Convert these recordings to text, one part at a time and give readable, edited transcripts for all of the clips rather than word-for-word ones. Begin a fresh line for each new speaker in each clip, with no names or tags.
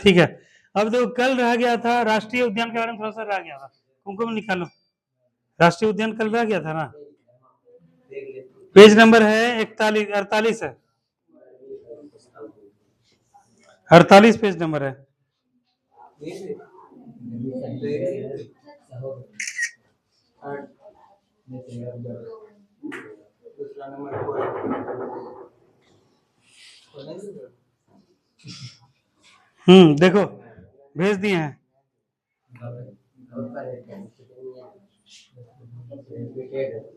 ठीक है। अब देखो कल रह गया था राष्ट्रीय उद्यान के बारे में, थोड़ा सा रह गया था, कुमकुम निकालो। राष्ट्रीय उद्यान कल रह गया था ना, पेज नंबर है 48 है, 48 पेज नंबर है। देखो भेज दिए हैं।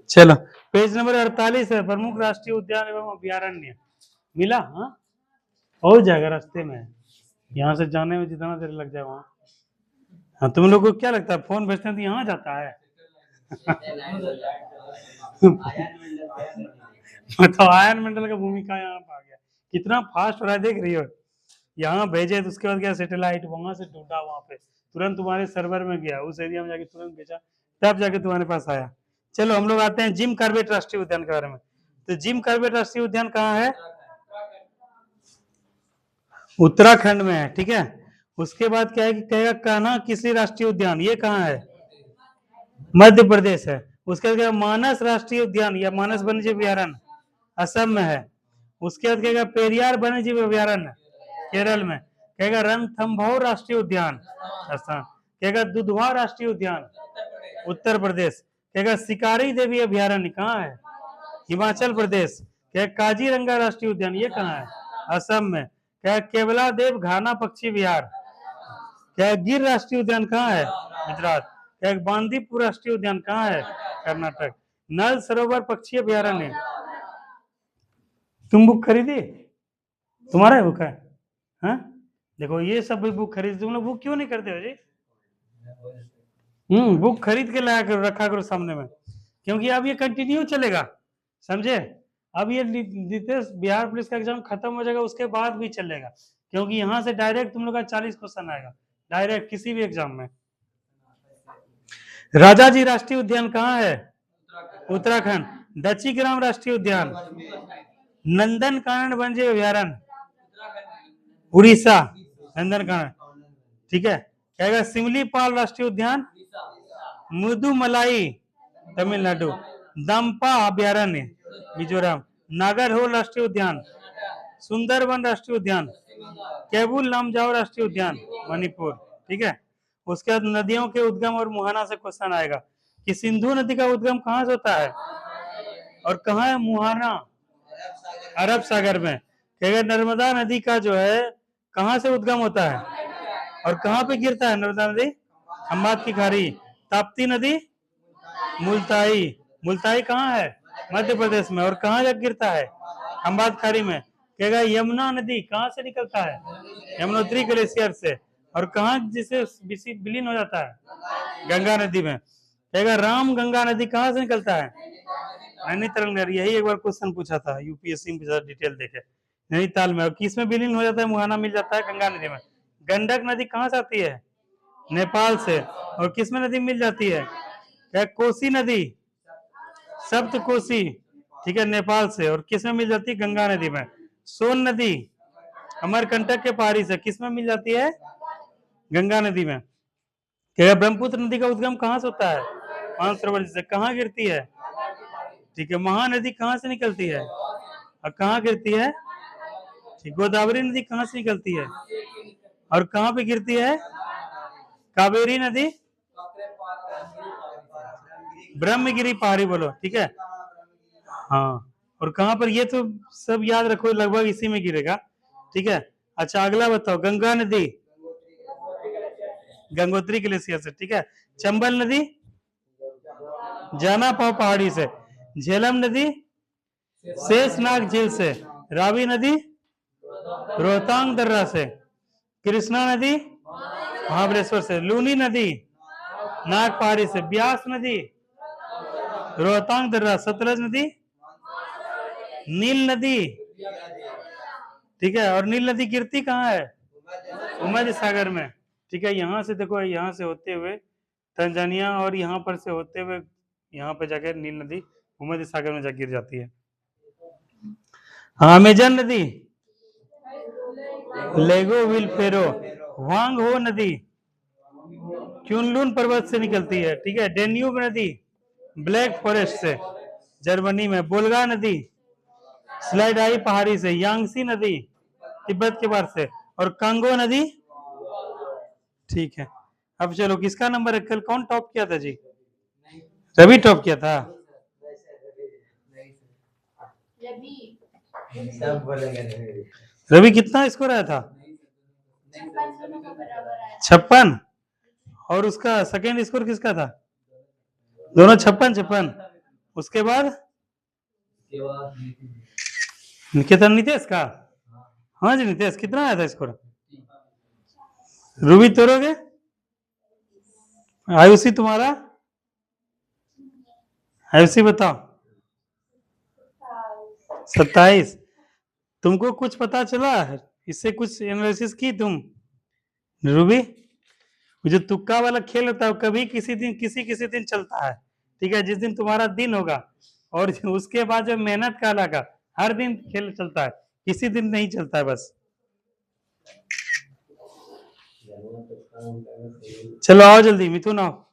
चलो पेज नंबर 48 है, प्रमुख राष्ट्रीय उद्यान एवं अभयारण्य। मिला? हाँ हो जाएगा, रास्ते में, यहाँ से जाने में जितना देर लग जाए वहाँ। हाँ तुम लोग को क्या लगता है फोन भेजते हैं तो यहाँ जाता है? तो आयन मंडल का भूमिका यहाँ पर आ गया, कितना फास्ट हो रहा है देख रही हो। यहाँ भेजे तो उसके बाद क्या, सैटेलाइट वहां से ढूंढा, वहां पे तुरंत तुम्हारे सर्वर में गया, उस एरिया में जाके तुरंत भेजा, तब जाके तुम्हारे पास आया। चलो हम लोग आते हैं जिम कॉर्बेट राष्ट्रीय उद्यान के बारे में। तो जिम कॉर्बेट राष्ट्रीय उद्यान कहाँ है? उत्तराखंड में है, ठीक है। उसके बाद क्या है कि कहेगा कान्हा किसली राष्ट्रीय उद्यान, ये कहाँ है? मध्य प्रदेश है। उसके बाद मानस राष्ट्रीय उद्यान या मानस वन्यजीव अभ्यारण्य असम में है। उसके बाद कहेगा पेरियार वन्यजीव अभ्यारण्य केरल में। कहेगा रणथंभौर राष्ट्रीय उद्यान असम। कहेगा दुधवा राष्ट्रीय उद्यान उत्तर प्रदेश। कहेगा शिकारी देवी अभ्यारण्य कहाँ है? हिमाचल प्रदेश। कहेगा काजीरंगा राष्ट्रीय उद्यान, ये कहाँ है? असम में। कहेगा केवला देव घाना पक्षी विहार। कहेगा गिर राष्ट्रीय उद्यान कहाँ है? गुजरात। कहेगा बांदीपुर राष्ट्रीय उद्यान कहाँ है? कर्नाटक। नल सरोवर पक्षी अभ्यारण्य। तुम बुक खरीदे? तुम्हारा बुक है? हाँ देखो ये सब भी बुक खरीद, तुम लोग बुक क्यों नहीं करते हो जी? बुक खरीद के लाया करो, रखा करो सामने में, क्योंकि अब ये कंटिन्यू चलेगा, समझे। अब ये नीतीश बिहार पुलिस का एग्जाम खत्म हो जाएगा उसके बाद भी चलेगा, क्योंकि यहाँ से डायरेक्ट तुम लोग का 40 क्वेश्चन आएगा डायरेक्ट किसी भी एग्जाम में। राजाजी राष्ट्रीय उद्यान कहाँ है? उत्तराखंड। दची ग्राम राष्ट्रीय उद्यान। नंदन कानन वन्यजीव अभ्यारण्य उड़ीसा, नंदन कानन, ठीक है। कहेगा सिमलीपाल राष्ट्रीय उद्यान मुदुमलाई तमिलनाडु। दम्पा अभ्यारण्य मिजोरम। नागरहोल राष्ट्रीय उद्यान, सुंदरवन राष्ट्रीय उद्यान, केबुल लामजाओ राष्ट्रीय उद्यान मणिपुर, ठीक है। उसके बाद नदियों के उद्गम और मुहाना से क्वेश्चन आएगा कि सिंधु नदी का उद्गम कहाँ से होता है और कहाँ है मुहाना? अरब सागर में। कहेगा नर्मदा नदी का जो है कहाँ से उद्गम होता है और कहाँ पे गिरता है? नर्मदा नदी खंबात की खाड़ी। ताप्ती नदी मुल्ताई, मुल्ताई कहाँ है? मध्य प्रदेश में। और कहाँ जाकर गिरता है? खंबात खाड़ी में। कहेगा यमुना नदी कहाँ से निकलता है? यमुनोत्री ग्लेशियर से। और कहाँ जिसे विलीन हो जाता है? गंगा नदी में। कहेगा राम गंगा नदी कहाँ से निकलता है? नैनीताल में। यही एक बार क्वेश्चन पूछा था यूपीएससी में, डिटेल देखे, नैनीताल में। और किस में विलीन हो जाता है? मुहाना मिल जाता है गंगा नदी में। गंडक नदी कहाँ से आती है? नेपाल से। और किस में नदी मिल जाती है? क्या? कोसी नदी, सप्त कोसी, ठीक है, नेपाल से। और किस में मिल जाती है? गंगा नदी में। सोन नदी अमरकंटक के पहाड़ी से, किस में मिल जाती है? गंगा नदी में। क्या? ब्रह्मपुत्र नदी का उद्गम कहाँ से होता है? मानसरोवर से। कहाँ गिरती है? ठीक है। महानदी कहाँ से निकलती है और कहाँ गिरती है? ठीक। गोदावरी नदी कहाँ से निकलती है और कहाँ पे गिरती है? कावेरी नदी ब्रह्मगिरी पहाड़ी बोलो, ठीक है। हाँ, और कहाँ पर? ये तो सब याद रखो, लगभग इसी में गिरेगा, ठीक है। अच्छा अगला बताओ। गंगा नदी गंगोत्री ग्लेशियर से, ठीक है। चंबल नदी जाना पाव पहाड़ी से। झेलम नदी शेषनाग झील से। रावी नदी रोहतांग दर्रा से। कृष्णा नदी महाबलेश्वर से। लूनी नदी नाग पहाड़ी से। ब्यास नदी रोहतांग दर्रा। सतलज नदी नील नदी, ठीक है। और नील नदी गिरती कहाँ है? भूमध्य सागर में, ठीक है। यहाँ से देखो, यहाँ से होते हुए तंजानिया और यहाँ पर से होते हुए यहाँ पे जाके नील नदी भूमध्य सागर में जाकर गिर जाती है। अमेजन नदी लेगो विल फेरो वांग हो नदी क्यूनलुन पर्वत से निकलती है, ठीक है। डेन्यूब नदी ब्लैक फॉरेस्ट से, जर्मनी में। बोल्गा नदी स्लाइडाई पहाड़ी से। यांगसी नदी तिब्बत के पार से। और कांगो नदी, ठीक है। अब चलो, किसका नंबर है? कल कौन टॉप किया था जी? रवि टॉप किया था। रवि कितना स्कोर आया था? 56। और उसका सेकेंड स्कोर किसका था? दोनों 56-56। उसके बाद निकेतन नितेश का। हाँ जी, नितेश कितना आया था स्कोर? रूबी तोड़ोगे? आयुषी तुम्हारा? आयुषी बताओ। 27। तुमको कुछ पता चला? इससे कुछ एनालिसिस की तुम? रूबी, जो तुक्का वाला खेल होता है वो कभी किसी दिन चलता है, ठीक है। जिस दिन तुम्हारा दिन होगा और उसके बाद जो मेहनत का लगा, हर दिन खेल चलता है, किसी दिन नहीं चलता है बस। चलो आओ जल्दी, मिथुन आओ।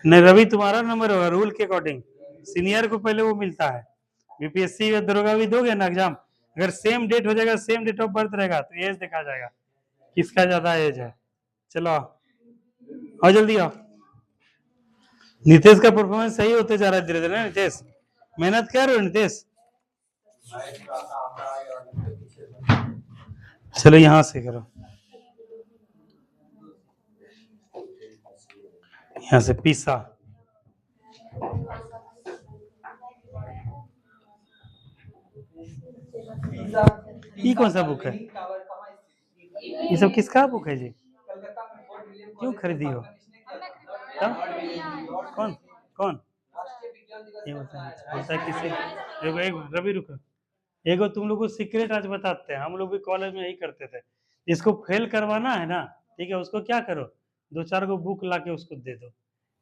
नहीं, रवि तुम्हारा नंबर होगा रूल के अकॉर्डिंग। सीनियर को पहले वो मिलता है। बीपीएससी का दरोगा भी दोगे ना एग्जाम, अगर सेम डेट हो जाएगा, सेम डेट ऑफ बर्थ रहेगा तो एज देखा जाएगा किसका ज्यादा एज है। चलो आओ जल्दी आओ। नितेश का परफॉर्मेंस सही होते जा रहा है धीरे धीरे। नितेश मेहनत कर रहे हो नितेश? चलो यहां से करो, यहां से पिसा। ये कौन सा बुक है? ये सब किसका बुक है जी? क्यों खरीदी हो? कौन कौन ये बोलता है किसी? रवि रुको, एगो तुम लोग को सीक्रेट आज बताते हैं। हम लोग भी कॉलेज में यही करते थे। जिसको फेल करवाना है ना, ठीक है, उसको क्या करो, 2-4 को बुक ला के उसको दे दो,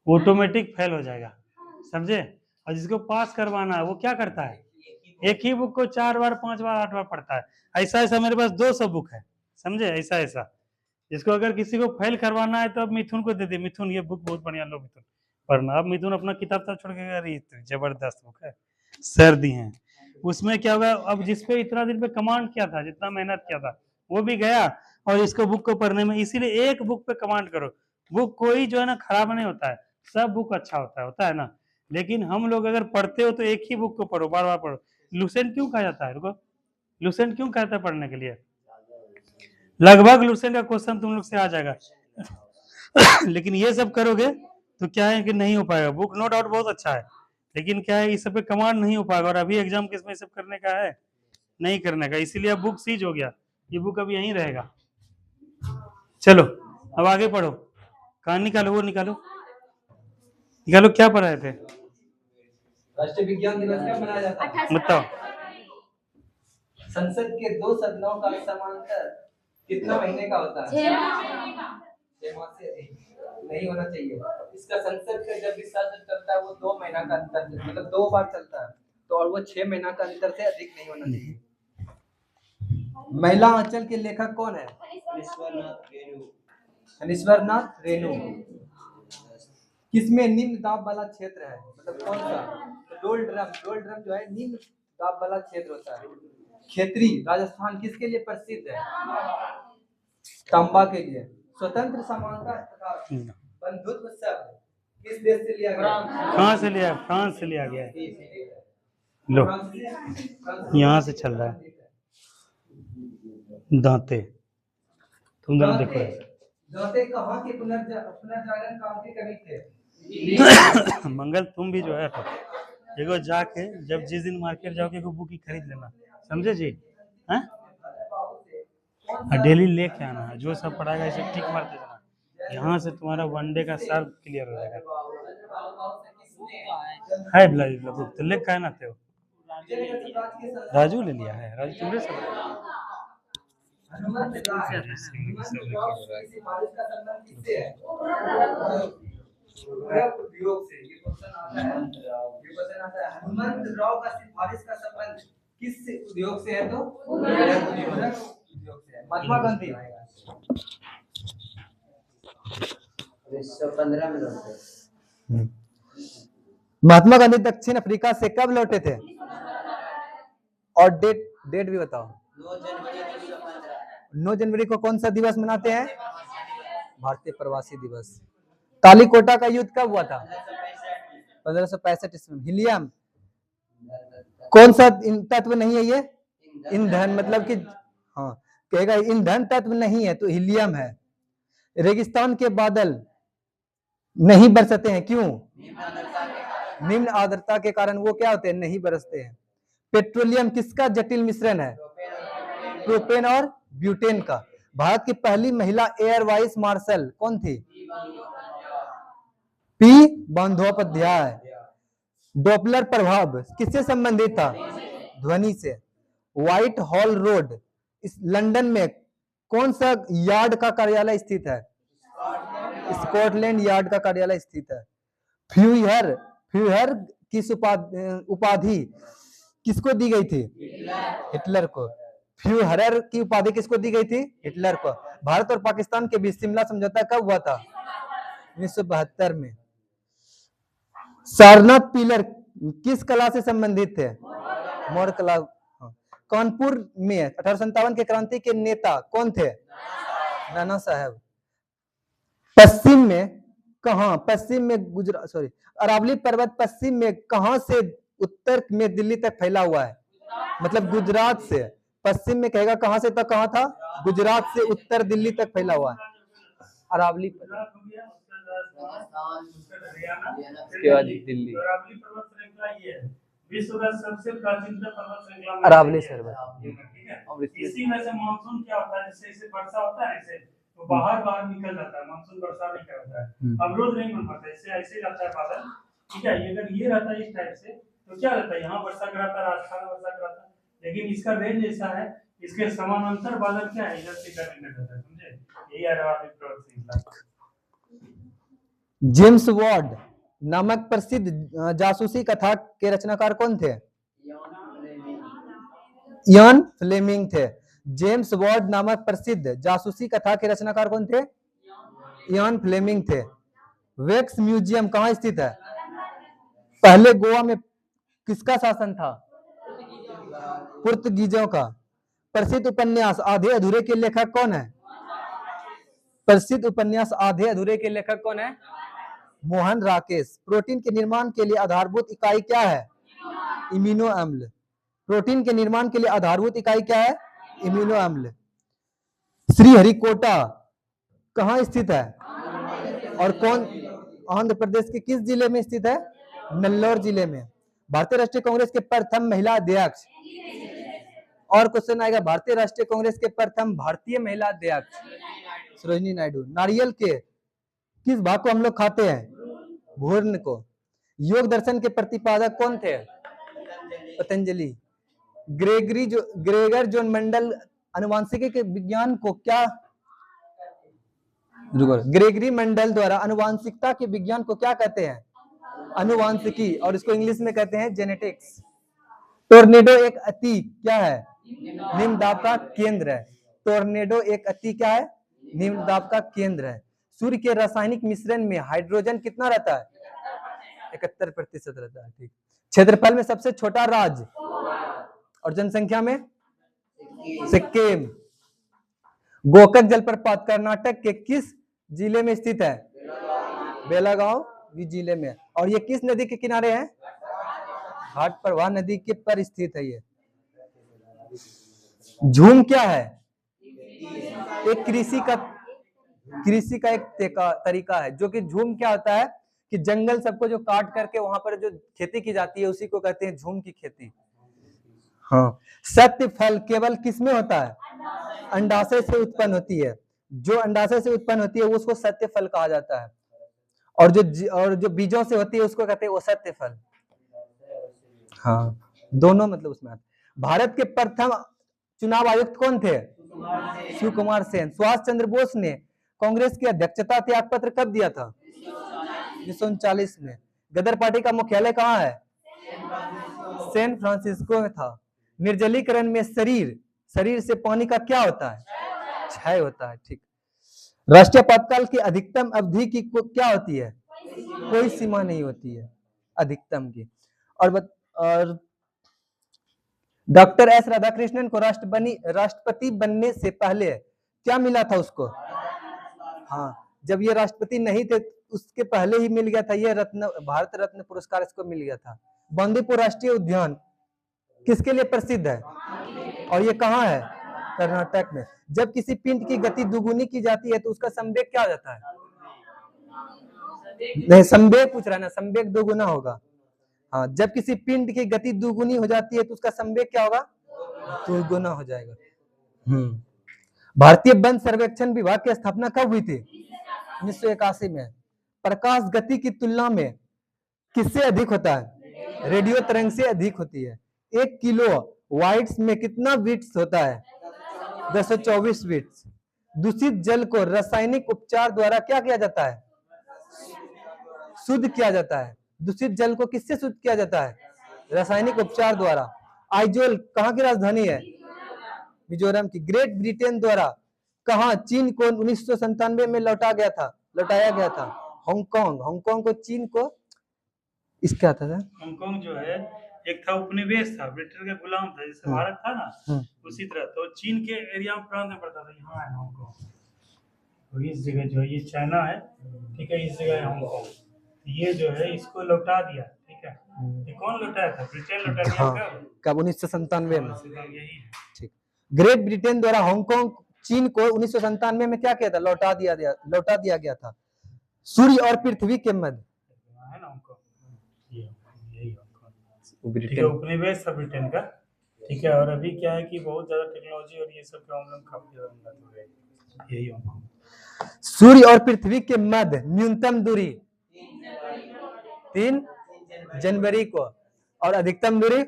ऑटोमेटिक फेल हो जाएगा, समझे। और जिसको पास करवाना है वो क्या करता है, एक ही बुक को 4 बार 5 बार 8 बार पढ़ता है। ऐसा ऐसा मेरे पास 200 बुक है, समझे, ऐसा ऐसा। जिसको अगर किसी को फेल करवाना है तो अब मिथुन को दे दे, मिथुन ये बुक बहुत बढ़िया, लो मिथुन पढ़ना। अब मिथुन अपना किताब तक छोड़ के, अरे जबरदस्त बुक है, सर दी है। उसमें क्या हुआ, अब जिसपे इतना दिन पे कमांड किया था, जितना मेहनत किया था, वो भी गया। और इसको बुक को पढ़ने में, इसीलिए एक बुक पे कमांड करो। बुक कोई जो है ना खराब नहीं होता है, सब बुक अच्छा होता है ना। लेकिन हम लोग अगर पढ़ते हो तो एक ही बुक को पढ़ो, बार बार पढ़ो। लुसेंट क्यों कहा जाता है? रुको, लुसेंट क्यों कहता है पढ़ने के लिए? लगभग लुसेंट का क्वेश्चन तुम लोग से आ जाएगा। लेकिन ये सब करोगे तो क्या है कि नहीं हो पाएगा। बुक नो डाउट बहुत अच्छा है, लेकिन क्या है इस सब पे कमांड नहीं हो पाएगा। और अभी एग्जाम किसमें सब करने का है, नहीं करने का, इसीलिए अब बुक सीज हो गया। ये बुक अभी यहीं रहेगा। चलो अब आगे पढ़ो, कहां निकालो, वो निकालो, निकालो क्या पढ़ाए थे।
राष्ट्रीय विज्ञान दिवस कब मनाया जाता है?
बताओ।
संसद के 2 सदनों का समांतर कितना महीने का होता है? 6 माह से नहीं होना चाहिए। इसका संसद का जब विसर्जन चलता है वो 2 महीना का अंतर, मतलब 2 बार चलता है, तो और वो 6 महीना का अंतर से अधिक नहीं होना चाहिए। महिला आंचल के लेखक कौन है? अनीश्वरनाथ रेणु। किसमें निम्न दाब वाला क्षेत्र है, मतलब कौन सा? डोल ड्रम जो है निम्न दाब वाला क्षेत्र होता है। खेतरी राजस्थान किसके लिए प्रसिद्ध है? तांबा के लिए। स्वतंत्र समानता तथा बंधुत्व शब्द किस देश से लिया गया?
कहाँ से लिया? फ्रांस से लिया गया है। लो यहाँ से चल रहा है। दांते, तुम दोनों देखो।
दांते कहाँ के पुनर्जागरण काम के कवि थे?
मंगल तुम भी जो है देखो जाके, जब जिस दिन मार्केट जाओगे वो बुक ही खरीद लेना, समझे जी। हैं डेली लेके आना है, जो सब पढ़ाएगा इसे टिक मारते जाना। यहाँ से तुम्हारा वनडे का साल क्लियर हो जाएगा। है बुक तो लेके आना थे। राजू ले लिया है, राजू तुम्हारे सब।
उद्योग से ये क्वेश्चन आता है, हनुमंत राव का सिफारिश का संबंध किस उद्योग से है? तो उद्योग से है। महात्मा गांधी
115 में लौटे।
महात्मा गांधी दक्षिण अफ्रीका से कब लौटे थे? और डेट भी बताओ।
9 जनवरी 1915।
9 जनवरी को कौन सा दिवस मनाते हैं? भारतीय प्रवासी दिवस। कालीकोटा का युद्ध कब हुआ था? 1565 ईस्वी में। हीलियम कौन सा तत्व नहीं है? ये ईंधन, मतलब कि हाँ कहेगा ईंधन तत्व नहीं है तो हीलियम है। रेगिस्तान के बादल नहीं बरसते हैं, क्यों? निम्न आर्द्रता के कारण वो क्या होते हैं? नहीं बरसते हैं। पेट्रोलियम किसका जटिल मिश्रण है? प्रोपेन और ब्यूटेन का। भारत की पहली महिला एयर वाइस मार्शल कौन थी? पी बंदोपाध्याय। डॉपलर प्रभाव किससे संबंधित था? ध्वनि से। व्हाइट हॉल रोड इस लंदन में कौन सा यार्ड का कार्यालय स्थित है? स्कॉटलैंड यार्ड का कार्यालय स्थित है। फ्यूहर किस उपाधि किसको दी गई थी? हिटलर को। फ्यूहरर की उपाधि किसको दी गई थी? हिटलर को। भारत और पाकिस्तान के बीच शिमला समझौता कब हुआ था? 1972 में। सारनाथ पिलर किस कला से संबंधित थे? मौर्य कला। कानपुर में 1857 के क्रांति के नेता कौन थे? नाना साहब। पश्चिम में कहां? पश्चिम में गुजरात, सॉरी, अरावली पर्वत पश्चिम में कहां से उत्तर में दिल्ली तक फैला हुआ है? मतलब गुजरात से पश्चिम में कहेगा कहां से तक कहां था? गुजरात से उत्तर दिल्ली तक फैला हुआ है अरावली पर्वत। उसके बाद दिल्ली।
अरावली पर्वत श्रृंखला ये है, विश्व का सबसे प्राचीनतम पर्वत श्रृंखला
अरावली पर्वत।
ठीक है। इसी में से मानसून क्या होता है? जैसे वर्षा होता है ऐसे तो बाहर निकल जाता है, मानसून वर्षा नहीं करता है, अवरोध नहीं बन पाता, इससे ऐसे जाता है बादल। ठीक है, अगर ये रहता है इस टाइप से तो क्या रहता है? यहाँ वर्षा कराता है, राजस्थान वर्षा कराता है, लेकिन इसका रेंज ऐसा है, इसके समानांतर बादल क्या है? इधर से इधर निकल जाता है, समझे? यही अरावली पर्वत श्रृंखला।
जेम्स वॉर्ड नामक प्रसिद्ध जासूसी कथा के रचनाकार कौन थे? इयान फ्लेमिंग थे। जेम्स वॉर्ड नामक प्रसिद्ध जासूसी कथा के रचनाकार कौन थे? इयान फ्लेमिंग थे। वैक्स म्यूजियम कहाँ स्थित है? पहले गोवा में किसका शासन था? पुर्तगीजों का। प्रसिद्ध उपन्यास आधे अधूरे के लेखक कौन है? प्रसिद्ध उपन्यास आधे अधूरे के लेखक कौन है? मोहन राकेश। प्रोटीन के निर्माण के लिए आधारभूत इकाई क्या है? इम्यूनो अम्ल। प्रोटीन के निर्माण के लिए आधारभूत इकाई क्या है? इम्यूनो अम्ल। श्रीहरिकोटा कहाँ स्थित है? और कौन? आंध्र प्रदेश के किस जिले में स्थित है? नेल्लोर जिले में। भारतीय राष्ट्रीय कांग्रेस के प्रथम महिला अध्यक्ष। और क्वेश्चन आएगा, भारतीय राष्ट्रीय कांग्रेस के प्रथम भारतीय महिला अध्यक्ष सरोजिनी नायडू। नारियल के किस भाग को हम लोग खाते हैं? भूर्ण को। योग दर्शन के प्रतिपादक कौन थे? पतंजलि। ग्रेगर जोन मेंडल आनुवांशिकी के विज्ञान को क्या? ग्रेगरी मेंडल द्वारा आनुवांशिकता के विज्ञान को क्या कहते हैं? आनुवांशिकी, और इसको इंग्लिश में कहते हैं जेनेटिक्स। टोर्नेडो एक अति क्या है? निम्न दाब का केंद्र है। टोर्नेडो एक अति क्या है? निम्न दाब का केंद्र है। सूर्य के रासायनिक मिश्रण में हाइड्रोजन कितना रहता है? 71% रहता है। ठीक। क्षेत्रफल में सबसे छोटा राज्य और जनसंख्या में? सिक्किम। गोकक जलप्रपात कर्नाटक के किस जिले में स्थित है? बेलागांव जिले में। और ये किस नदी के किनारे है? घाट प्रवाह नदी के पर स्थित है ये। झूम क्या है? एक कृषि का एक तरीका है, जो कि झूम क्या होता है कि जंगल सबको जो काट करके वहां पर जो खेती की जाती है उसी को कहते हैं झूम की खेती। हाँ। सत्य फल केवल किस में होता है? अंडाशय से उत्पन्न होती है। जो अंडाशय से उत्पन्न होती है उसको सत्य फल कहा जाता है, और जो बीजों से होती है उसको कहते हैं असत्य फल। हाँ, दोनों मतलब उसमें। भारत के प्रथम चुनाव आयुक्त कौन थे? शिव कुमार सेन। सुभाष चंद्र बोस ने कांग्रेस की अध्यक्षता त्याग पत्र कब दिया था? 1939 में। गदर पार्टी का मुख्यालय कहाँ है? सैन फ्रांसिस्को में था। निर्जलीकरण में शरीर से पानी का क्या होता है? क्षय होता है। ठीक। राष्ट्रीय आपातकाल की अधिकतम अवधि की क्या होती है? कोई सीमा नहीं होती है अधिकतम की। और डॉक्टर एस राधाकृष्णन को राष्ट्रपति बनने से पहले क्या मिला था उसको? हाँ, जब ये राष्ट्रपति नहीं थे उसके पहले ही मिल गया था ये भारत रत्न पुरस्कार इसको मिल गया था। बांदीपुर राष्ट्रीय उद्यान किसके लिए प्रसिद्ध है और ये कहाँ है? कर्नाटक में। जब किसी पिंड की गति दुगुनी की जाती है तो उसका संवेग क्या हो जाता है? नहीं, संवेग पूछ रहा है ना, संवेग दोगुना होगा। हाँ, जब किसी पिंड की गति दुगुनी हो जाती है तो उसका संवेग क्या होगा? दोगुना हो जाएगा। भारतीय वन सर्वेक्षण विभाग की स्थापना कब हुई थी? 1981 में। प्रकाश गति की तुलना में किससे अधिक होता है? रेडियो तरंग से अधिक होती है। 1 किलो वाट्स में कितना बिट्स होता है? 224 बिट्स। दूषित जल को रासायनिक उपचार द्वारा क्या किया जाता है? शुद्ध किया जाता है। दूषित जल को किससे शुद्ध किया जाता है? रासायनिक उपचार द्वारा। आइजोल कहाँ की राजधानी है? मिजोरम की। ग्रेट ब्रिटेन द्वारा कहाँ चीन को 1997 में लौटाया गया था? हांगकांग को चीन को इसका आता था।
हांगकांग जो है एक था उपनिवेश था, ब्रिटेन का गुलाम था, जैसे भारत था ना उसी तरह। तो चीन के एरिया में प्रांत में पड़ता था। यहाँ है हांगकांग, तो इस जगह जो है ये चाइना है, ठीक है, इस जगह है हांगकांग। ये जो है इसको लौटा दिया, ठीक है। ये कौन लौटाया था? ब्रिटेन लौटा दिया।
कब? 1997 में।
यही है।
ठीक। ग्रेट ब्रिटेन द्वारा हांगकांग चीन को 1997 में क्या किया था? लौटा दिया गया था। सूर्य और पृथ्वी के मध्य
है ना हांगकांग, ब्रिटेन उपनिवेश था ब्रिटेन का, ठीक है। और अभी क्या है कि बहुत ज्यादा टेक्नोलॉजी और ये सब का हम लोग काफी ज्यादा उन्नत हो गए। यही हांगकांग।
सूर्य और पृथ्वी के मध्य न्यूनतम दूरी 3 जनवरी को और अधिकतम दूरी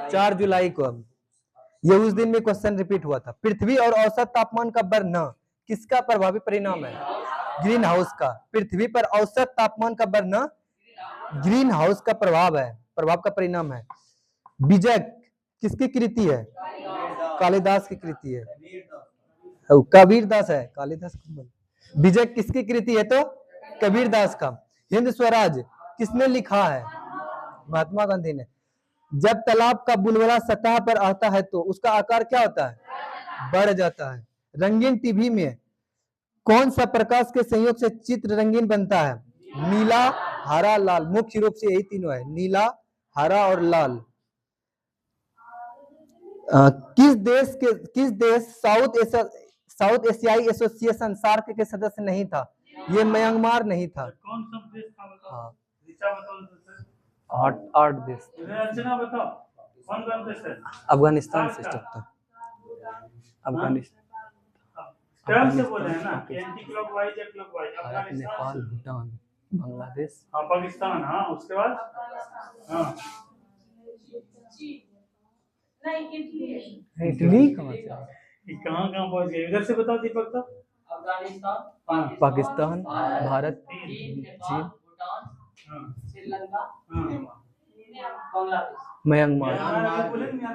4 जुलाई को। ये उस दिन में क्वेश्चन रिपीट हुआ था। पृथ्वी और औसत तापमान का बढ़ना किसका प्रभावी परिणाम है? ग्रीन हाउस का। पृथ्वी पर औसत तापमान का बढ़ना ग्रीन हाउस का प्रभाव का परिणाम है। विजय किसकी कृति है? कालिदास की कृति है। कबीरदास है, कालिदास। विजय किसकी कृति है? तो कबीरदास का। हिंद स्वराज किसने लिखा है? महात्मा गांधी ने। जब तालाब का बुलबुला सतह पर आता है तो उसका आकार क्या होता है? बढ़ जाता है। रंगीन टीवी में कौन सा प्रकाश के संयोग से चित्र रंगीन बनता है? नीला, हरा, लाल। मुख्य रूप से यही तीनों है, नीला, हरा और लाल। किस देश साउथ एशियाई एसोसिएशन सार्क के सदस्य नहीं था? ये म्यांमार नहीं था।
कौन सा देश था बताओ?
हाँ,
दिशा बताओ।
8 देश।
अर्चना बताओ कौन देश है?
अफगानिस्तान से स्टार्ट था। अफगानिस्तान,
टर्म से बोले हैं ना, एंटी क्लॉकवाइज या क्लॉकवाइज। अफगानिस्तान,
नेपाल, भूटान, बांग्लादेश,
हाँ पाकिस्तान, हाँ उसके बाद हाँ
इटली
कहाँ पहुंच गए? इधर से बताओ दीपक। तो
अफगानिस्तान,
पाकिस्तान, भारत,
चीन,
चीन,
भूटान, श्रीलंका, बांग्लादेश।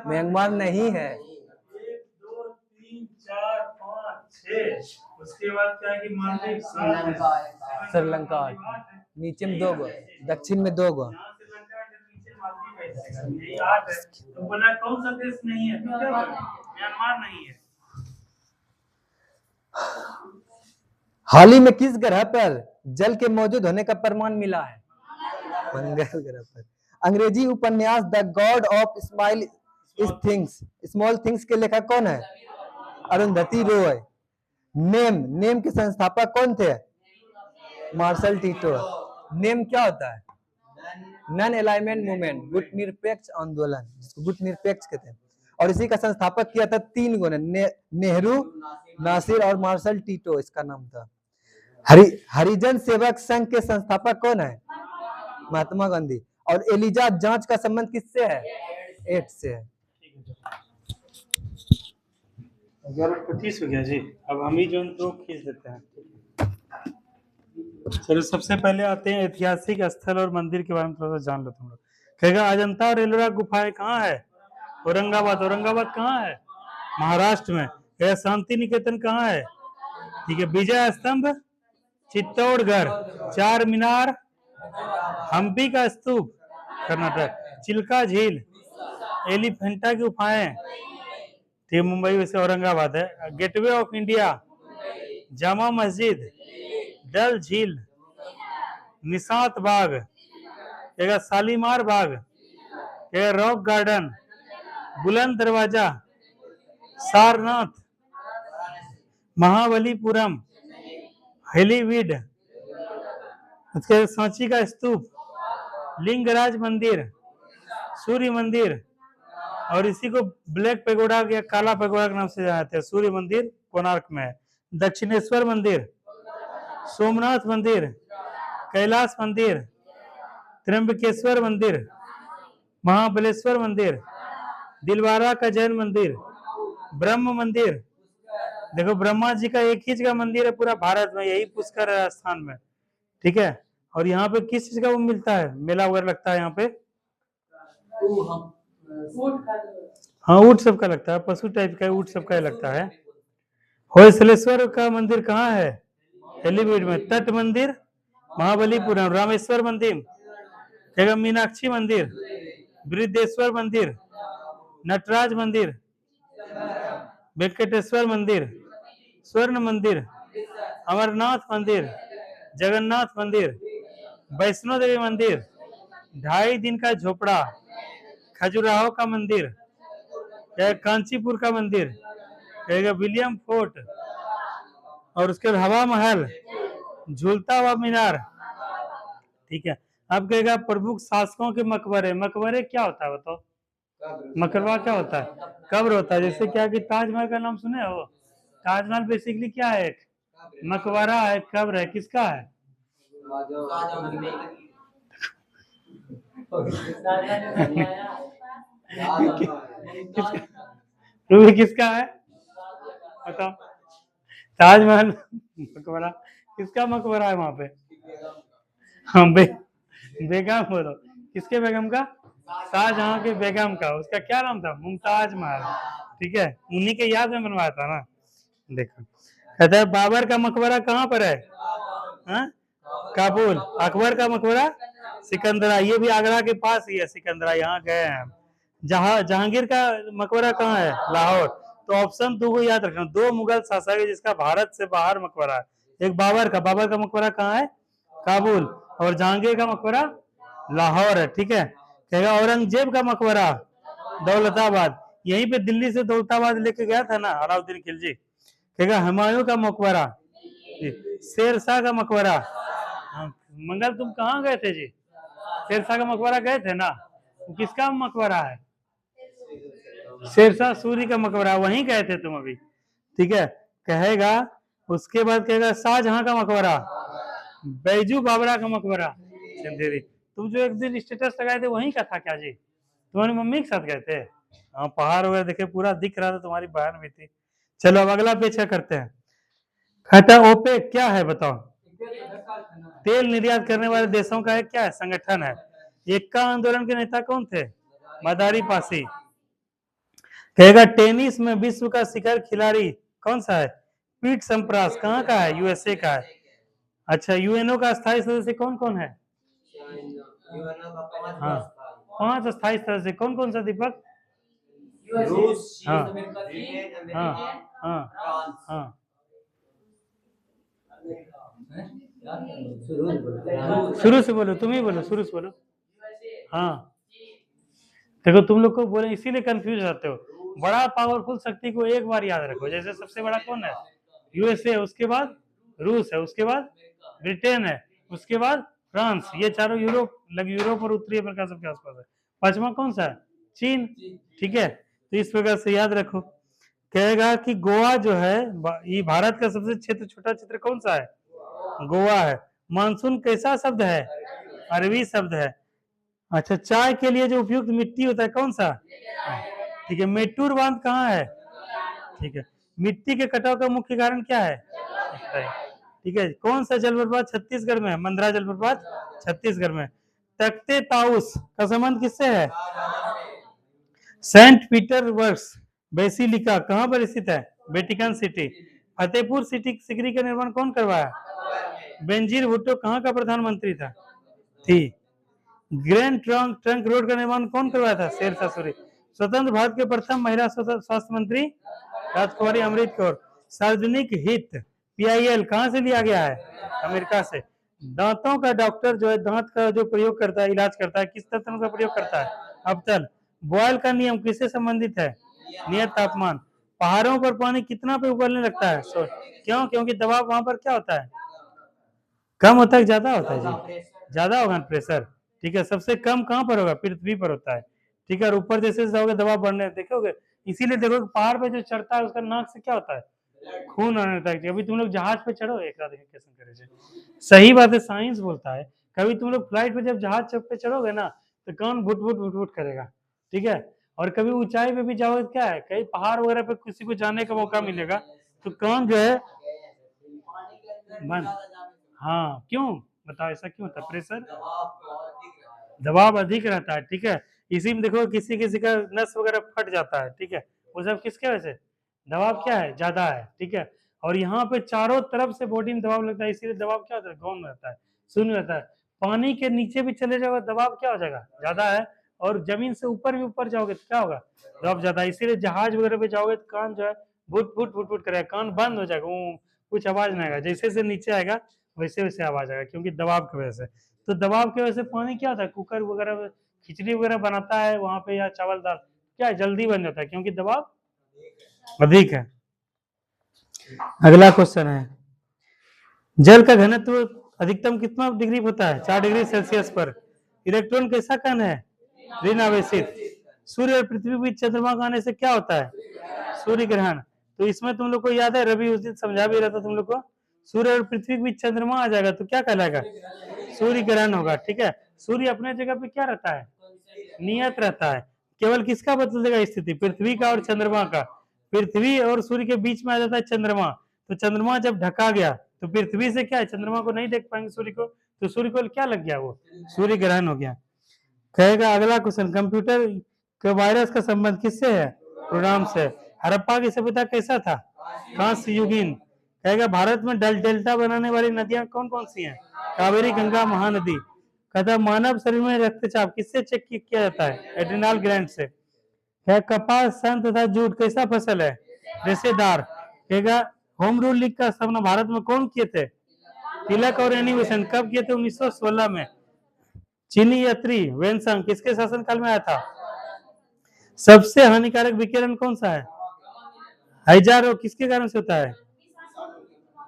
म्यांमार नहीं है।
1 2 3 4 5 6। उसके बाद क्या है कि मालदीव,
श्रीलंका नीचे में 2 गो, दक्षिण में 2 गो।
यही 8 है। तो बोला कौन सा देश नहीं है? तो क्या बोला? म्यांमार नहीं है।
हाल ही में किस ग्रह पर जल के मौजूद होने का प्रमाण मिला है? मंगल ग्रह पर। अंग्रेजी उपन्यास the God of small things के लेखक कौन है? अरुंधति रॉय। नेम के संस्थापक कौन थे? Marshal Tito. नेम क्या होता है? नॉन अलाइनमेंट मूवमेंट, गुट निरपेक्ष आंदोलन, जिसको गुट निरपेक्ष कहते हैं। और इसी का संस्थापक किया था 3 गो ने, नेहरू, नासिर और मार्शल टीटो इसका नाम था। हरिजन सेवक संघ के संस्थापक कौन है? महात्मा गांधी। और एलिजा जांच का संबंध किससे है? एड्स से है।
11:25 हो गया जी। अब हम ही जो खींच देते हैं। चलो सबसे पहले आते हैं ऐतिहासिक स्थल और मंदिर के बारे में थोड़ा सा जान लो तुम लोग। कहेगा अजंता और एलोरा गुफाएं कहाँ है? औरंगाबाद। औरंगाबाद कहाँ है? महाराष्ट्र में। कहेगा शांति निकेतन कहाँ है? ठीक है, विजय स्तंभ चित्तौड़गढ़, चार मीनार हम्पी का स्तूप कर्नाटक, चिल्का झील एलिफेंटा की गुफाएं ठीक मुंबई वैसे औरंगाबाद है, gateway of India Jama Masjid, डल झील, निशात बाग, एक शालीमार बाग, एक रॉक गार्डन, बुलंद दरवाजा, सारनाथ, महाबलीपुरम, हेलीवीड, उसके सांची का स्तूप, लिंगराज मंदिर, सूर्य मंदिर, और इसी को ब्लैक पेगोडा या काला पेगोडा के नाम से जानते हैं। सूर्य मंदिर कोणार्क में है, दक्षिणेश्वर मंदिर, सोमनाथ मंदिर, कैलाश मंदिर, त्र्यंबकेश्वर मंदिर, महाबलेश्वर मंदिर, दिलवारा का जैन मंदिर, ब्रह्म मंदिर। देखो ब्रह्मा जी का एक ही जगह मंदिर है पूरा भारत में, यही पुष्कर राजस्थान में। ठीक है, और यहाँ पे किस चीज का वो मिलता है, मेला वगैरह लगता है यहाँ पे? हाँ ऊँट सबका लगता है, पशु टाइप का ऊँट सबका लगता है। होयसलेश्वर का मंदिर कहाँ है? हेलीवीड में। तट मंदिर महाबलीपुरम, रामेश्वर मंदिर, मीनाक्षी मंदिर, बृहदेश्वर मंदिर, नटराज मंदिर, वेंकटेश्वर मंदिर, स्वर्ण मंदिर, अमरनाथ मंदिर, जगन्नाथ मंदिर, वैष्णो देवी मंदिर, 2.5 दिन का झोपड़ा, खजुराहो का मंदिर, कांचीपुर का मंदिर, विलियम फोर्ट, और उसके बाद हवा महल, झूलता हुआ मीनार। ठीक है, अब कहेगा प्रमुख शासकों के मकबरे। मकबरे क्या होता है बताओ? मकबरा क्या होता है? कब्र होता है। जैसे क्या कि ताजमहल का नाम सुने हो? ताजमहल बेसिकली क्या है? एक मकबरा है, कब्र है। किसका है? किसका है बताओ? ताजमहल मकबरा किसका मकबरा है वहां पे? हाँ बेगम बोलो। किसके बेगम का? शाहजहां के बेगम का। उसका क्या नाम था? मुमताज महल। ठीक है, उन्हीं के याद में बनवाया था ना। देखो कहता है बाबर का मकबरा कहाँ पर है? हाँ? काबुल। अकबर का मकबरा सिकंदरा, ये भी आगरा के पास ही है सिकंदरा, यहाँ गए हैं। जहांगीर का मकबरा कहाँ है? लाहौर। तो ऑप्शन दो को याद रखना, 2 मुगल शासक है जिसका भारत से बाहर मकबरा है। एक बाबर का मकबरा कहाँ है? काबुल। और जहांगीर का मकबरा लाहौर है। ठीक है, कहेगा औरंगजेब का मकबरा दौलताबाद, यहीं पे दिल्ली से दौलताबाद लेके गया था ना अलाउद्दीन खिलजी। कहेगा हुमायूं का मकबरा, शेरशाह का मकबरा। मंगल तुम कहाँ गए थे जी? शेरशाह का मकबरा गए थे ना? किसका मकबरा है? शेरशाह सूरी का मकबरा, वहीं गए थे तुम अभी। ठीक है, कहेगा उसके बाद कहेगा शाहजहां का मकबरा, बैजू बाबरा का मकबरा चंदेरी। तुम जो एक दिन स्टेटस लगाए थे वहीं का था क्या जी? तुम्हारी मम्मी के साथ गए थे? हाँ, पहाड़ वगैरह देखे पूरा दिख रहा था, तुम्हारी बहन भी थी। चलो अब अगला पेज करते हैं। कहता ओपेक क्या है बताओ? तेल निर्यात करने वाले देशों का एक क्या है? संगठन है। एक्का आंदोलन के नेता कौन थे? मदारी पासी। कहेगा टेनिस में विश्व का शिखर खिलाड़ी कौन सा है? पीट संप्रास। कहाँ का है? यूएसए का है। अच्छा, यूएनओ का स्थायी सदस्य कौन कौन है? हाँ, 5 स्थायी सदस्य कौन कौन सा दीपक?
रूस,
हाँ
ब्रिटेन,
हाँ
अमेरिका,
हाँ
फ्रांस।
हाँ, शुरू से बोलो, तुम ही बोलो, शुरू से बोलो। हाँ, देखो तुम लोग को बोले इसीलिए कंफ्यूज रहते हो। बड़ा पावरफुल शक्ति को एक बार याद रखो। जैसे सबसे बड़ा कौन है? यूएसए, उसके बाद रूस है, उसके बाद ब्रिटेन है, उसके बाद फ्रांस। ये चारों यूरोप और उत्तरी अमेरिका सबके आसपास है। 5वां कौन सा है? चीन। ठीक है, तो इस प्रकार से याद रखो। कहेगा कि गोवा जो है ये भारत का सबसे छोटा क्षेत्र कौन सा है? गोवा है। मानसून कैसा शब्द है? अरबी शब्द है। अच्छा, चाय के लिए जो उपयुक्त मिट्टी होता है कौन सा? ठीक है, मेट्टूर बांध कहाँ है? ठीक है, मिट्टी के कटाव का मुख्य कारण क्या है? ठीक है। कौन सा जलप्रपात छत्तीसगढ़ में है? मंदरा जलप्रपात छत्तीसगढ़ में। तख्ते ताउस का संबंध किससे है? सेंट पीटरबर्ग बेसिलिका कहाँ पर स्थित है? Vatican city. फतेहपुर सिकरी का निर्माण कौन करवाया? बेनजीर भुट्टो कहाँ का प्रधानमंत्री था? थी। ग्रैंड ट्रंक रोड का निर्माण कौन करवाया था? शेरशाह सूरी। स्वतंत्र भारत के प्रथम महिला स्वास्थ्य मंत्री राजकुमारी अमृत कौर। सार्वजनिक हित PIL कहाँ से लिया गया है? अमेरिका से। दांतों का डॉक्टर जो है दांत का जो प्रयोग करता है, इलाज करता है, किस तंत्र का प्रयोग करता है? अवतल। बॉयल का नियम किससे संबंधित है? नियत तापमान। पहाड़ों पर पानी कितना पे उबलने लगता है? क्यों? क्योंकि दबाव वहां पर क्या होता है? कम होता है, ज्यादा होता है जी? ज्यादा होगा प्रेशर। ठीक है। सबसे कम कहाँ पर होगा? पृथ्वी पर होता है। ठीक है। और ऊपर जैसे जाओगे दबाव बढ़ने देखोगे। इसीलिए देखो पहाड़ पे जो चढ़ता है उसका नाक से क्या होता है? खून आने लगता है। अभी तुम लोग जहाज पे चढ़ो, एक रात कैसे करे, सही बात है, साइंस बोलता है। कभी तुम लोग फ्लाइट पे जब जहाज पे चढ़ोगे ना तो कौन भुट भुट भुट भुट करेगा। ठीक है। और कभी ऊंचाई पे भी जाओगे क्या है, कहीं पहाड़ वगैरह पे किसी को जाने का मौका मिलेगा तो कौन जो है बंद। हाँ, क्यों बताओ ऐसा क्यों होता है? प्रेशर, दबाव अधिक रहता है। ठीक है। इसी में देखो किसी किसी का नस वगैरह फट जाता है। ठीक है। वो सब किसके वजह से? दबाव क्या है? ज्यादा है। ठीक है। और यहाँ पे चारों तरफ से बॉडी में दबाव लगता है, इसीलिए दबाव क्या होता है? गौण रहता है, शून्य रहता है। पानी के नीचे भी चले जाओगे दबाव क्या हो जाएगा? ज्यादा है। और जमीन से ऊपर भी ऊपर जाओगे तो क्या होगा? दबाव ज्यादा है। इसीलिए जहाज वगैरह पे जाओगे तो कान जो है भुट भुट भुट भुट करेगा, कान बंद हो जाएगा, कुछ आवाज नहीं आएगा। जैसे जैसे नीचे आएगा वैसे वैसे आवाज आएगा, क्योंकि दबाव की वजह से। तो दबाव की वजह से पानी क्या होता है? कुकर वगैरह खिचड़ी वगैरह बनाता है वहां पे, या चावल दाल, क्या है? जल्दी बन जाता है, क्योंकि दबाव अधिक है। अगला क्वेश्चन है, जल का घनत्व अधिकतम कितना डिग्री होता है? 4 डिग्री सेल्सियस पर। इलेक्ट्रॉन कैसा कण है? ऋण आवेशित। सूर्य और पृथ्वी के बीच चंद्रमा का आने से क्या होता है? सूर्य ग्रहण। तो इसमें तुम लोग को याद है, रवि उस दिन समझा भी रहा था तुम लोग को, सूर्य और पृथ्वी के बीच चंद्रमा आ जाएगा तो क्या कहलाएगा? सूर्य ग्रहण होगा। ठीक है। सूर्य अपने जगह पे क्या रहता है? नियत रहता है। केवल किसका बदल देगा स्थिति? पृथ्वी का और चंद्रमा का। पृथ्वी और सूर्य के बीच में आ जाता है चंद्रमा, तो चंद्रमा जब ढका गया तो पृथ्वी से क्या है, चंद्रमा को नहीं देख पाएंगे सूर्य को, तो सूर्य को क्या लग गया? वो सूर्य ग्रहण हो गया। कहेगा अगला क्वेश्चन, कंप्यूटर के वायरस का संबंध किससे है? प्रोग्राम से। हड़प्पा की सभ्यता कैसा था? कांस्य युगीन। कहेगा भारत में डेल्टा बनाने वाली नदियां कौन कौन सी हैं? कावेरी, गंगा, महानदी। कहता मानव शरीर में रक्तचाप किससे चेक किया जाता है? एड्रिनल ग्लैंड से। क्या कपास, सन तथा जूट कैसा फसल है? रेशेदार। कहेगा होम रूल लीग का स्थापना भारत में कौन किए थे? तिलक और एनिमेशन। कब किए थे? 1916 में। चीनी यात्री वेनसंग किसके शासनकाल में आया था? सबसे हानिकारक विकिरण कौन सा है? हैजा रोग किसके कारण से होता है?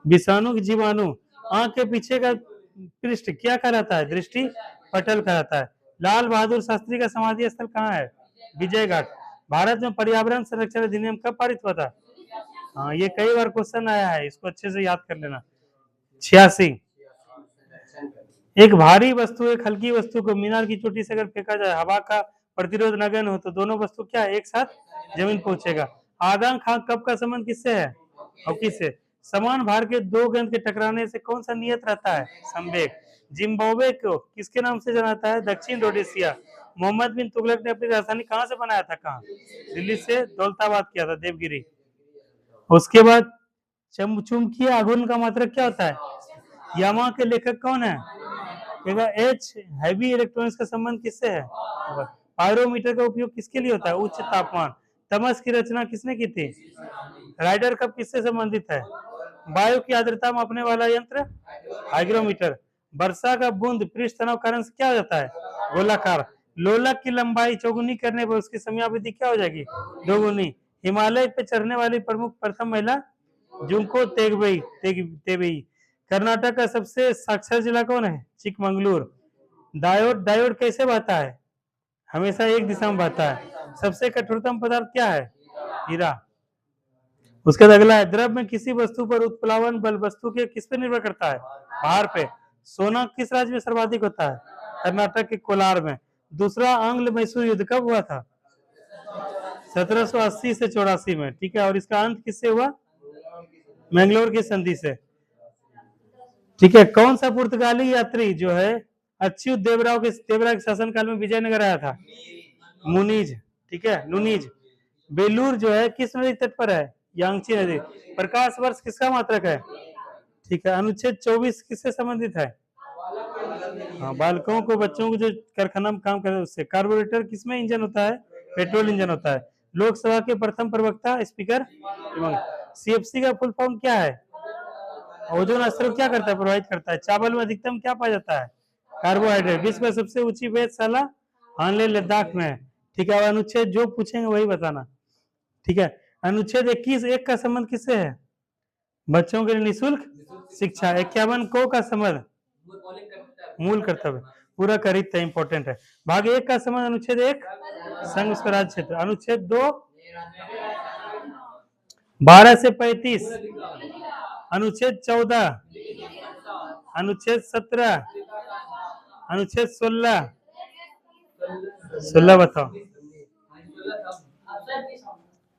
विषाणु की जीवाणु। आंख के पीछे का पृष्ठ क्या कहलाता है? दृष्टि पटल कहलाता है। लाल बहादुर शास्त्री का समाधि स्थल कहाँ है? विजय घाट। भारत में पर्यावरण संरक्षण अधिनियम कब पारित हुआ था? हाँ, ये कई बार क्वेश्चन आया है, इसको अच्छे से याद कर लेना। 86। एक भारी वस्तु एक हल्की वस्तु को मीनार की चोटी से अगर फेंका जाए, हवा का प्रतिरोध नगण्य हो तो दोनों वस्तु क्या है? एक साथ जमीन पहुंचेगा। आदम खां कब का संबंध किससे है? हॉकी से। समान भार के दो गेंद के टकराने से कौन सा नियत रहता है? संवेग। जिम्बाब्वे को किसके नाम से जाना जाता है? दक्षिण रोडेशिया। मोहम्मद बिन तुगलक ने अपनी राजधानी कहाँ से बनाया था? कहाँ? दिल्ली से दौलताबाद किया था, देवगिरी। उसके बाद चुंबकीय आघूर्ण का मात्रक क्या होता है? यामा के लेखक कौन है? एच। हैवी इलेक्ट्रॉनिक्स का संबंध किससे है? पायरोमीटर का उपयोग किसके लिए होता है? उच्च तापमान। तमस की रचना किसने की थी? राइडर कप किससे संबंधित है? वायु की आर्द्रता मापने वाला यंत्र हाइग्रोमीटर। वर्षा का बूंद पृष्ठ तनाव कारण से क्या हो जाता है? गोलाकार। लोलक की लंबाई चौगुनी करने पर उसकी समयावधि क्या हो जाएगी? दोगुनी। हिमालय पे चढ़ने वाली प्रमुख प्रथम महिला जुंको तेगबई। कर्नाटक का सबसे साक्षर जिला कौन है? चिकमंगलुर। डायोड कैसे बहता है? हमेशा एक दिशा में बहता है। सबसे कठोरतम पदार्थ क्या है? हीरा। उसके बाद अगला है, द्रव में किसी वस्तु पर उत्प्लावन बल वस्तु के किस पे निर्भर करता है? भार पे। सोना किस राज्य में सर्वाधिक होता है? कर्नाटक के कोलार में। दूसरा आंग्ल मैसूर युद्ध कब हुआ था? 1780 से 84 में। ठीक है। और इसका अंत किससे हुआ? मैंगलोर की संधि से। ठीक है, कौन सा पुर्तगाली यात्री जो है अच्युत देवराव के शासनकाल में विजयनगर आया था? मुनीज। ठीक है, नुनीज। बेलूर जो है किस नदी तट पर है? यांगची नदी। प्रकाश वर्ष किसका मात्रक है? ठीक है, अनुच्छेद 24 किससे संबंधित है? हाँ, बालकों को, बच्चों को जो कारखाना में काम कर रहे हैं उससे। कार्बोरेटर किसमें इंजन होता है? पेट्रोल इंजन होता है। लोकसभा के प्रथम प्रवक्ता स्पीकर? सीएफसी का फुल फॉर्म क्या है? ओजोन स्तर क्या करता है? प्रभावित करता है। चावल में अधिकतम क्या पाया जाता है? कार्बोहाइड्रेट। विश्व में सबसे ऊंची वेधशाला हानले लद्दाख में है। ठीक है, अब अनुच्छेद जो पूछेंगे वही बताना। ठीक है, अनुच्छेद 21(1) का संबंध किससे है? बच्चों के लिए निःशुल्क शिक्षा। 51 को का संबंध मूल कर्तव्य। पूरा करित है, इंपॉर्टेंट है। भाग 1 का संबंध अनुच्छेद 1 संघ स्वराज क्षेत्र। अनुच्छेद 2 12 से 35। अनुच्छेद 14, अनुच्छेद 17, अनुच्छेद 16 बताओ।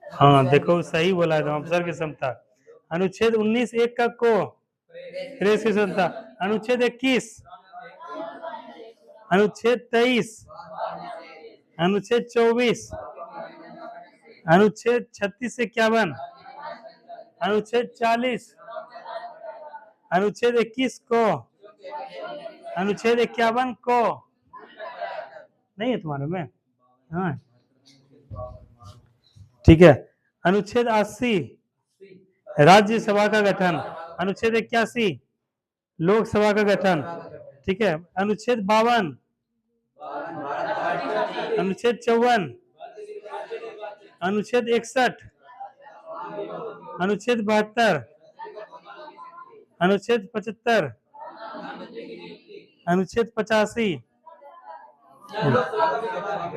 हाँ देखो सही बोला है, अफसर की क्षमता। अनुच्छेद 19(1) का को प्रेस की स्वतंत्रता। अनुच्छेद 21, अनुच्छेद 23, अनुच्छेद 24, अनुच्छेद 36 से 51, अनुच्छेद 40, अनुच्छेद 21 को, अनुच्छेद 51 को नहीं है तुम्हारे में? हाँ ठीक है। अनुच्छेद 80 राज्यसभा का गठन। अनुच्छेद 81 लोकसभा का गठन। ठीक है, अनुच्छेद 52, अनुच्छेद 54, अनुच्छेद 61, अनुच्छेद 72, अनुच्छेद 75, अनुच्छेद 85,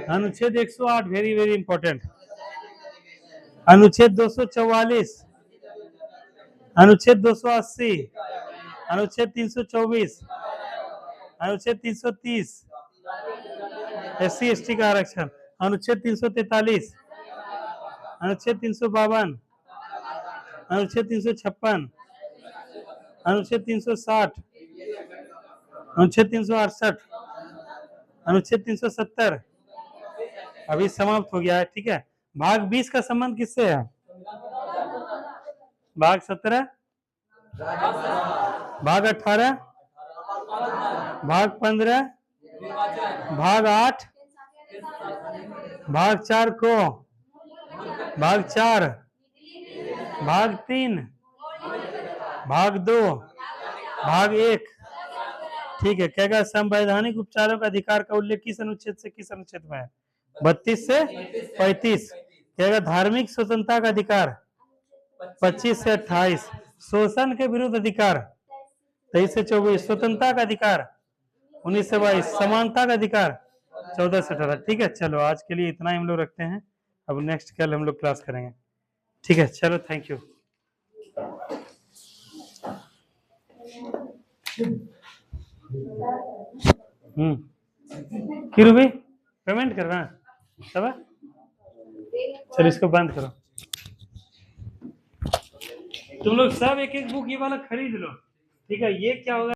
अनुच्छेद 108 वेरी वेरी इंपॉर्टेंट, अनुच्छेद 244, अनुच्छेद 280, अनुच्छेद 324, अनुच्छेद 330 SC/ST का आरक्षण, अनुच्छेद 343, अनुच्छेद 352, अनुच्छेद 356, अनुच्छेद 360, अनुच्छेद 368, अनुच्छेद 370 अभी समाप्त हो गया है। ठीक है, भाग 20 का संबंध किससे है? भाग 17, भाग 18, भाग 15, भाग 8, भाग 4 को, भाग 4, भाग 3, भाग 2, भाग 1। ठीक है, कहेगा संवैधानिक उपचारों का अधिकार का उल्लेख किस अनुच्छेद से किस अनुच्छेद में है? 32 से 35। कहेगा धार्मिक स्वतंत्रता का अधिकार 25 से 28। शोषण के विरुद्ध अधिकार 23 से 24। स्वतंत्रता का अधिकार 19 से 22। समानता का अधिकार 14 से 18। ठीक है, चलो आज के लिए इतना ही हम लोग रखते हैं। अब नेक्स्ट कल हम लोग क्लास करेंगे। ठीक है, चलो थैंक यू। किरू भी पेमेंट कर रहा है सब है? चलो इसको बंद करो। तुम लोग सब एक एक बुक ये वाला खरीद लो। ठीक है, ये क्या होगा?